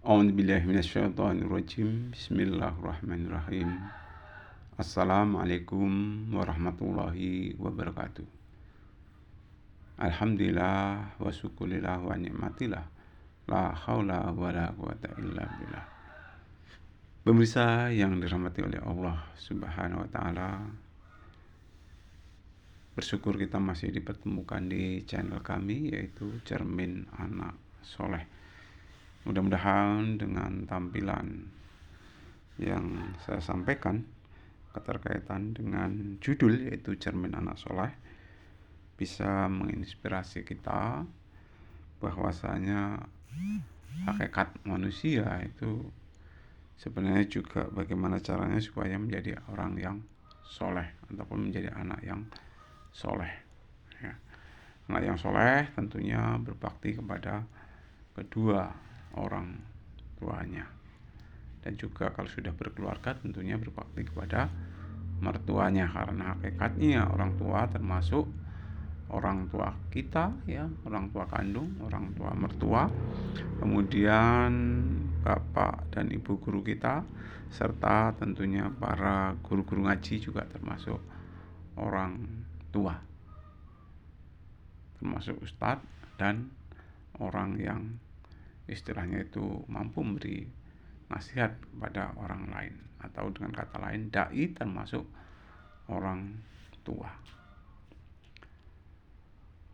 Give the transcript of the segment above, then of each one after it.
A'udzubillahiminasyaitonirrajim. Bismillahirrahmanirrahim. Assalamualaikum warahmatullahi wabarakatuh. Alhamdulillah wa syukurillah wa ni'matillah. La haula wa la quwata illa billah. Pemirsa yang dirahmati oleh Allah Subhanahu wa taala, bersyukur kita masih dipertemukan di channel kami, yaitu Cermin Anak Soleh. Mudah-mudahan dengan tampilan yang saya sampaikan keterkaitan dengan judul, yaitu Cermin Anak Soleh, bisa menginspirasi kita bahwasanya hakikat manusia itu sebenarnya juga bagaimana caranya supaya menjadi orang yang soleh ataupun menjadi anak yang soleh, ya. Anak yang soleh tentunya berbakti kepada kedua orang tuanya, dan juga kalau sudah berkeluarga tentunya berbakti kepada mertuanya, karena hakikatnya orang tua termasuk orang tua kita, ya, orang tua kandung, orang tua mertua, kemudian bapak dan ibu guru kita, serta tentunya para guru-guru ngaji juga termasuk orang tua, termasuk ustadz dan orang yang istilahnya itu mampu memberi nasihat kepada orang lain, atau dengan kata lain dai termasuk orang tua.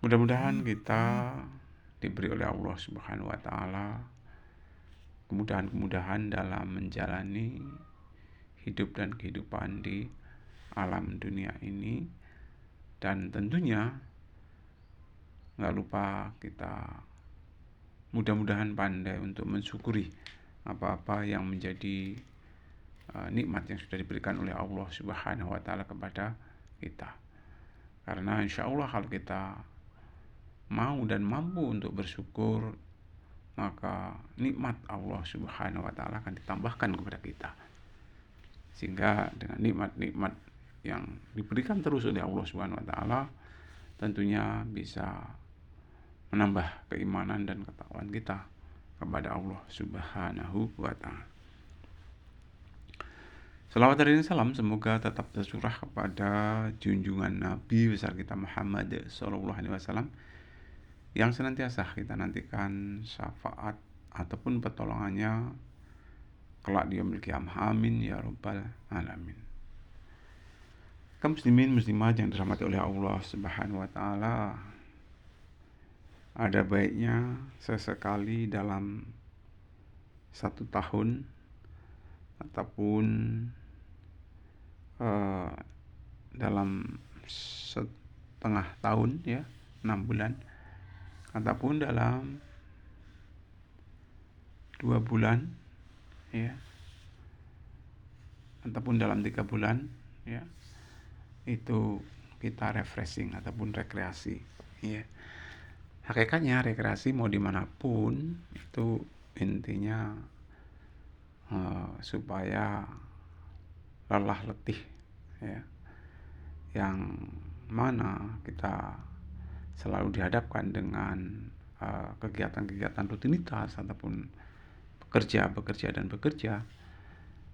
Mudah-mudahan kita diberi oleh Allah Subhanahu wa taala kemudahan-kemudahan dalam menjalani hidup dan kehidupan di alam dunia ini, dan tentunya nggak lupa kita mudah-mudahan pandai untuk mensyukuri apa-apa yang menjadi nikmat yang sudah diberikan oleh Allah Subhanahu wa taala kepada kita. Karena insya Allah kalau kita mau dan mampu untuk bersyukur, maka nikmat Allah Subhanahu wa taala akan ditambahkan kepada kita. Sehingga dengan nikmat-nikmat yang diberikan terus oleh Allah Subhanahu wa taala, tentunya bisa menambah keimanan dan ketakwaan kita kepada Allah Subhanahu wa taala. Salawat dan salam semoga tetap tercurah kepada junjungan Nabi besar kita Muhammad sallallahu alaihi wasallam, yang senantiasa kita nantikan syafaat ataupun pertolongannya kelak di yaumil qiyamah. Amin ya rabbal alamin. Kaum muslimin muslimat yang dirahmati oleh Allah Subhanahu wa taala, ada baiknya sesekali dalam 1 tahun ataupun dalam setengah tahun, ya, 6 bulan, ataupun dalam 2 bulan, ya, ataupun dalam 3 bulan, ya, itu kita refreshing ataupun rekreasi, ya. Hakikatnya rekreasi mau dimanapun itu intinya supaya lelah letih, ya, yang mana kita selalu dihadapkan dengan kegiatan-kegiatan rutinitas ataupun bekerja,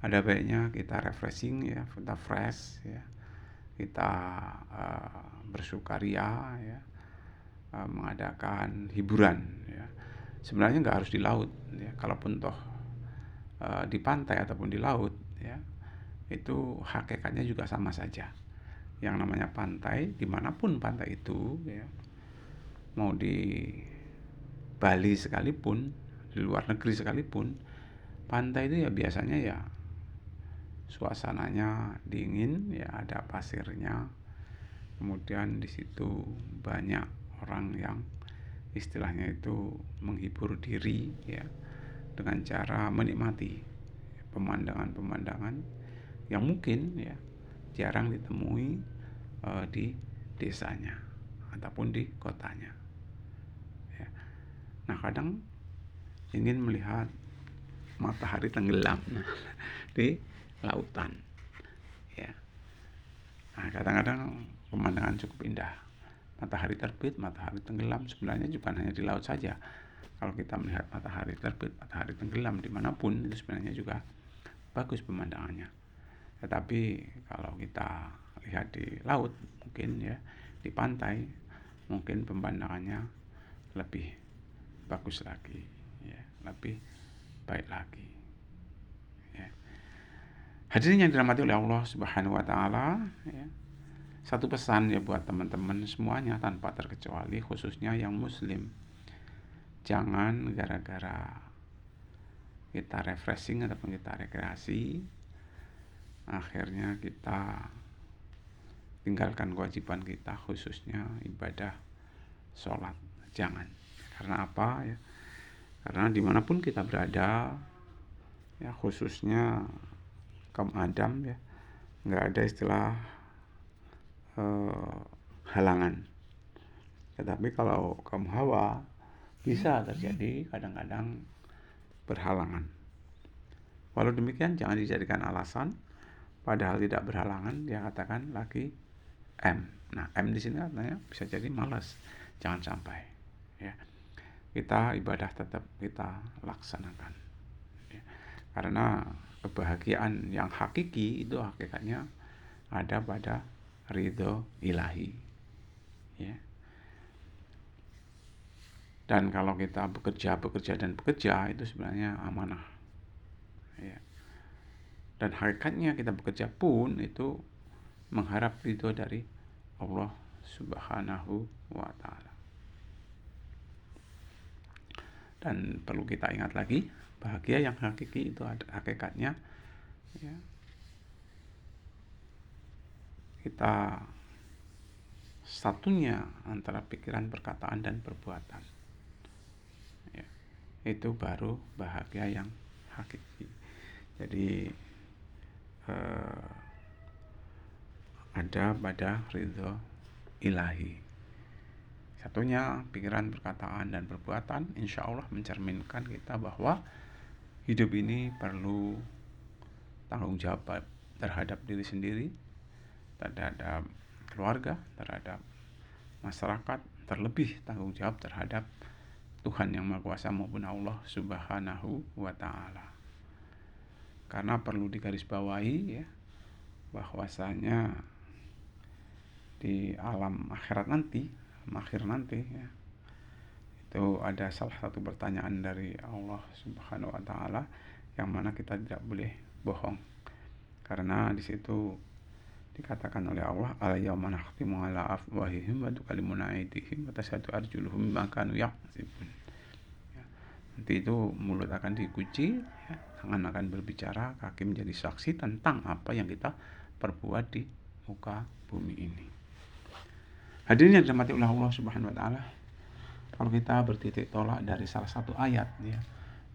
ada baiknya kita refreshing, ya, kita fresh, ya, kita bersukaria, ya, mengadakan hiburan, ya. Sebenarnya nggak harus di laut, ya, kalaupun toh di pantai ataupun di laut, ya, itu hakikatnya juga sama saja. Yang namanya pantai, dimanapun pantai itu, ya, mau di Bali sekalipun, di luar negeri sekalipun, pantai itu ya biasanya ya suasananya dingin, ya, ada pasirnya, kemudian di situ banyak orang yang istilahnya itu menghibur diri, ya, dengan cara menikmati pemandangan-pemandangan yang mungkin, ya, jarang ditemui di desanya ataupun di kotanya, ya. Nah, kadang ingin melihat matahari tenggelam di lautan, ya. Nah, kadang-kadang pemandangan cukup indah. Matahari terbit, matahari tenggelam sebenarnya bukan hanya di laut saja, Kalau kita melihat matahari terbit, matahari tenggelam dimanapun, itu sebenarnya juga bagus pemandangannya. Tetapi kalau kita lihat di laut, mungkin ya, di pantai, mungkin pemandangannya lebih bagus lagi, ya, lebih baik lagi. Ya. Hadirin yang dirahmati oleh Allah Subhanahu wa taala, ya. Satu pesan ya buat teman-teman semuanya tanpa terkecuali, khususnya yang muslim. Jangan gara-gara kita refreshing ataupun kita rekreasi, akhirnya kita tinggalkan kewajiban kita, khususnya ibadah sholat. Jangan. Karena apa ya? Karena dimanapun kita berada, ya khususnya kaum Adam ya, nggak ada istilah halangan. Tetapi kalau kaum Hawa bisa terjadi kadang-kadang berhalangan. Walau demikian jangan dijadikan alasan, padahal tidak berhalangan, dia katakan lagi M. Nah, M di sini artinya bisa jadi malas. Jangan sampai ya. Kita ibadah tetap kita laksanakan. Ya. Karena kebahagiaan yang hakiki itu hakikatnya ada pada ridho ilahi. Ya. Dan kalau kita bekerja itu sebenarnya amanah. Ya. Dan hakikatnya kita bekerja pun itu mengharap ridho dari Allah Subhanahu wa ta'ala. Dan perlu kita ingat lagi, bahagia yang hakiki itu hakikatnya ya, kita satunya antara pikiran, perkataan, dan perbuatan. Ya, itu baru bahagia yang hakiki. Jadi ada pada ridho ilahi. Satunya pikiran, perkataan, dan perbuatan, insya Allah mencerminkan kita bahwa hidup ini perlu tanggung jawab terhadap diri sendiri, terhadap keluarga, terhadap masyarakat, terlebih tanggung jawab terhadap Tuhan yang Maha Kuasa maupun Allah Subhanahu wa ta'ala. Karena perlu digarisbawahi ya, bahwasanya di alam akhirat nanti, akhir nanti ya, itu ada salah satu pertanyaan dari Allah Subhanahu wa ta'ala yang mana kita tidak boleh bohong. Karena di situ dikatakan oleh Allah, al-yawma nakhtimu ala afwahihim wa tukallimuna aydihim wa tashhadu arjuluhum bima kanu yaksibun. Ya, nanti itu mulut akan dikunci, ya, tangan akan berbicara, kaki menjadi saksi tentang apa yang kita perbuat di muka bumi ini. Hadirin yang dirahmati oleh Allah Subhanahu wa ta'ala, kalau kita bertitik tolak dari salah satu ayat ya,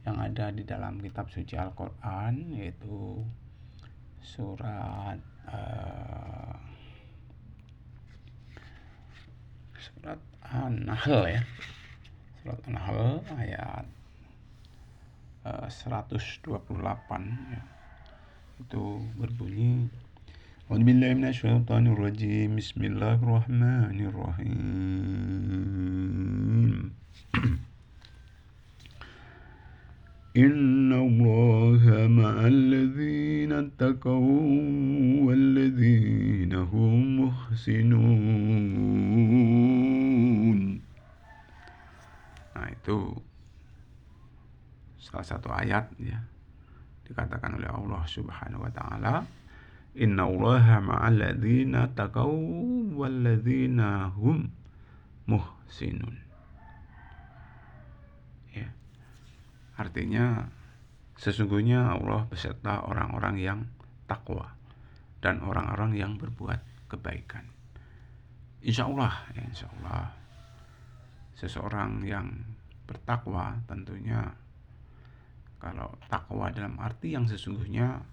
yang ada di dalam kitab suci Al-Quran, yaitu surat An-Nahl ya, surat An-Nahl ayat 128 ya, itu berbunyi, A'udzubillahi minasyaitonirrajim, Bismillahirrahmanirrahim. Inna Allaha ma'al ladzina taqaw wal ladzina hum muhsinun. Nah, itu salah satu ayat ya, dikatakan oleh Allah Subhanahu wa ta'ala, Inna Allaha ma'al ladzina taqaw wal ladzina hum muhsinun. Ya. Artinya sesungguhnya Allah beserta orang-orang yang takwa dan orang-orang yang berbuat kebaikan. Insya Allah ya, insya Allah seseorang yang bertakwa tentunya, kalau takwa dalam arti yang sesungguhnya,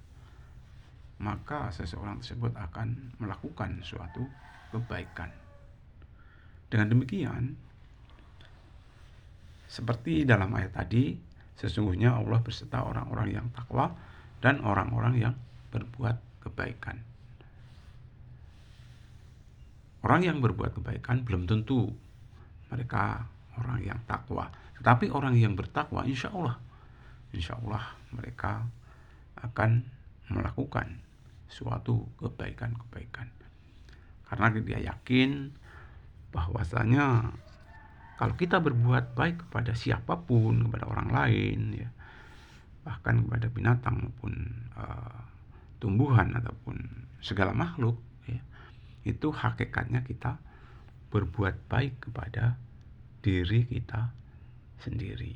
maka seseorang tersebut akan melakukan suatu kebaikan. Dengan demikian, seperti dalam ayat tadi, sesungguhnya Allah beserta orang-orang yang takwa dan orang-orang yang berbuat kebaikan. Orang yang berbuat kebaikan belum tentu mereka orang yang takwa. Tetapi orang yang bertakwa insya Allah mereka akan melakukan suatu kebaikan-kebaikan. Karena dia yakin bahwasanya kalau kita berbuat baik kepada siapapun, kepada orang lain, ya, bahkan kepada binatang maupun tumbuhan ataupun segala makhluk, ya, itu hakikatnya kita berbuat baik kepada diri kita sendiri.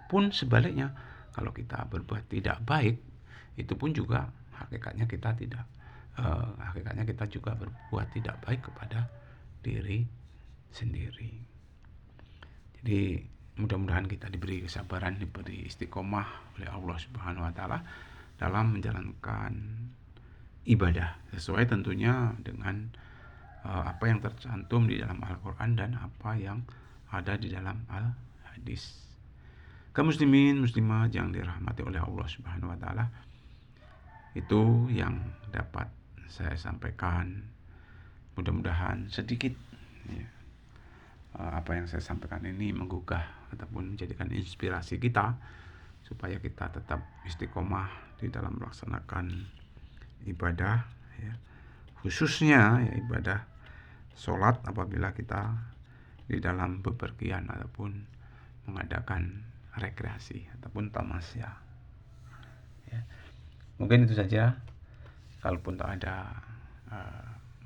Pun sebaliknya, kalau kita berbuat tidak baik, itu pun juga hakikatnya kita juga berbuat tidak baik kepada diri sendiri. Jadi mudah-mudahan kita diberi kesabaran, diberi istiqomah oleh Allah Subhanahu wa taala dalam menjalankan ibadah sesuai tentunya dengan apa yang tercantum di dalam Al-Qur'an dan apa yang ada di dalam Al-Hadis. Kaum muslimin muslimah yang dirahmati oleh Allah Subhanahu wa taala, itu yang dapat saya sampaikan. Mudah-mudahan sedikit, ya, apa yang saya sampaikan ini menggugah ataupun menjadikan inspirasi kita supaya kita tetap istiqomah di dalam melaksanakan ibadah, ya, khususnya ya, ibadah sholat apabila kita di dalam bepergian ataupun mengadakan rekreasi ataupun tamasya, ya. Mungkin itu saja. Kalaupun tak ada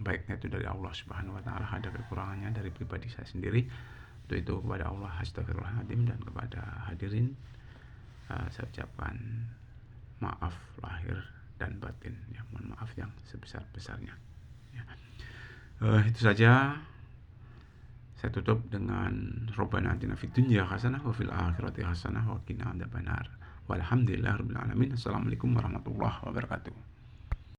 baiknya itu dari Allah Subhanahu wa taala, ada kekurangannya dari pribadi saya sendiri. Untuk itu kepada Allah astagfirullahaladzim, dan kepada hadirin saya ucapkan maaf lahir dan batin, ya, mohon maaf yang sebesar-besarnya, ya. Itu saja. Saya tutup dengan Rabbana atina fid dunya hasanah wa fil akhirati hasanah wa qina adzabannar. Walhamdulillahirabbil alamin. Assalamualaikum warahmatullahi wabarakatuh.